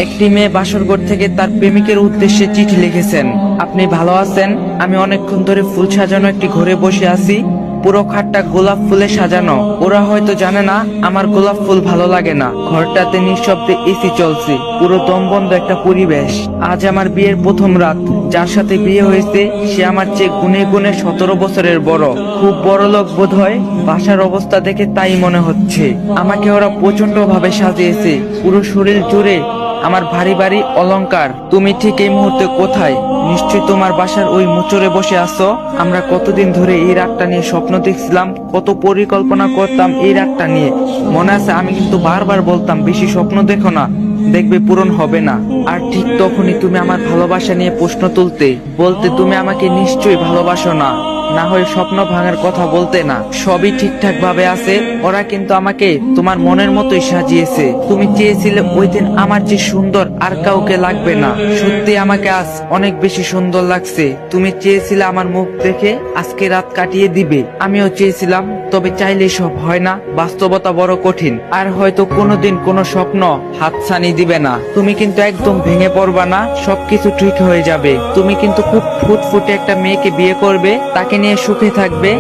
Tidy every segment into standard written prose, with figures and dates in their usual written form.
একটি মেয়ে বাসরঘর থেকে তার প্রেমিকের উদ্দেশ্যে চিঠি লিখেছেন। আপনি ভালো আছেন? আমি অনেকক্ষণ ধরে ফুল সাজানো একটি ঘরে বসে আছি। পুরো খাটটা গোলাপ ফুলে সাজানো। ওরা হয়তো জানে না আমার গোলাপ ফুল ভালো লাগে না। ঘরটাতে নিঃশব্দে এসি চলছে, পুরো দমবন্ধ একটা পরিবেশ। আজ আমার বিয়ের প্রথম রাত। যার সাথে বিয়ে হয়েছে সে আমার চেয়ে গুনে গুনে 17 বছরের বড়। খুব বড় লোক বোধ হয়, বাসার অবস্থা দেখে তাই মনে হচ্ছে। আমাকে ওরা প্রচন্ড ভাবে সাজিয়েছে, পুরো শরীর জুড়ে আমার ভারী ভারী অলংকার। তুমি ঠিক এই মুহূর্তে কোথায়? নিশ্চয়ই তোমার বাসার ওই মুচড়ে বসে আছো। আমরা কতদিন ধরে এই রাতটা নিয়ে স্বপ্ন দেখছিলাম, কত পরিকল্পনা করতাম এই রাতটা নিয়ে। মনে আছে আমি কিন্তু বারবার বলতাম বেশি স্বপ্ন দেখো না, দেখবে পূরণ হবে না। আর ঠিক তখনই তুমি আমার ভালোবাসা নিয়ে প্রশ্ন তুলতে, বলতে তুমি আমাকে নিশ্চয়ই ভালোবাসো না, না হয় স্বপ্ন ভাঙার কথা বলতে না। সবই ঠিকঠাক ভাবে আছে। ওরা কিন্তু আমাকে তোমার মনের মতোই সাজিয়েছে। তুমি চেয়েছিলে ওই দিন আমার যে সুন্দর আর কাউকে লাগবে না। সত্যি আমাকে আজ অনেক বেশি সুন্দর লাগছে। তুমি চেয়েছিলে আমার মুখ দেখে আজকে রাত কাটিয়ে দিবে, আমিও চেয়েছিলাম। তবে চাইলে সব হয় না, বাস্তবতা বড় কঠিন। আর হয়তো কোনোদিন কোনো স্বপ্ন হাতছানি দিবে না। তুমি কিন্তু একদম ভেঙে পড়বা না, সবকিছু ঠিক হয়ে যাবে। তুমি কিন্তু খুব ফুটফুটে একটা মেয়েকে বিয়ে করবে, তাকে নিয়ে সুখে থাকবে।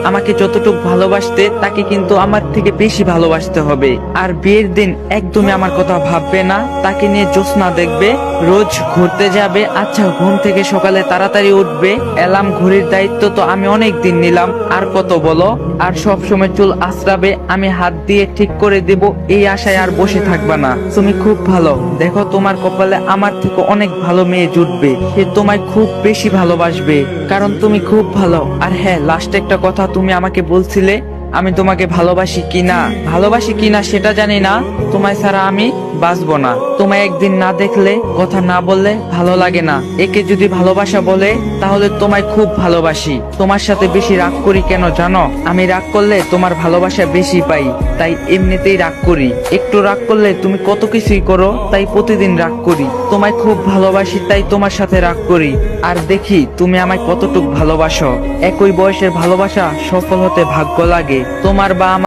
আমাকে যতটুকু ভালোবাসতে তাকে কিন্তু আমার থেকে বেশি ভালোবাসতে হবে। আর বিয়ের দিন একদমই আমার কথা ভাববে না, তাকে নিয়ে জ্যোৎস্না দেখবে, রোজ ঘুরতে যাবে। আচ্ছা, ঘুম থেকে সকালে তাড়াতাড়ি উঠবে। অ্যালার্ম ঘড়ির দায়িত্ব তো আমি অনেক দিন নিলাম, আর কত বলো। আর সব সময় চুল আঁচড়াবে, আমি হাত দিয়ে ঠিক করে দেব, এই আশায় আর বসে থাকবা না। তুমি খুব ভালো, দেখো তোমার কপালে আমার থেকে অনেক ভালো মেয়ে জুটবে। সে তোমায় খুব বেশি ভালোবাসবে, কারণ তুমি খুব ভালো। আর হ্যাঁ, লাস্টে একটা কথা, তুমি আমাকে বলছিলে আমি তোমাকে ভালোবাসি কিনা সেটা জানি না, তোমায় ছাড়া আমি বাঁচবো না। তোমায় একদিন না দেখলে, কথা না বললে ভালো লাগে না। একে যদি ভালোবাসা বলে, তাহলে তোমায় খুব ভালোবাসি। তোমার সাথে বেশি রাগ করি কেন জানো? আমি রাগ করলে তোমার ভালোবাসা বেশি পাই, তাই এমনিতেই রাগ করি। একটু রাগ করলে তুমি কত কিছুই করো, তাই প্রতিদিন রাগ করি। তোমায় খুব ভালোবাসি, তাই তোমার সাথে রাগ করি। আর দেখি তুমি আমায় কতটুকু ভালোবাসো। একই বয়সের ভালোবাসা সফল হতে ভাগ্য লাগে। তোমার বা আমার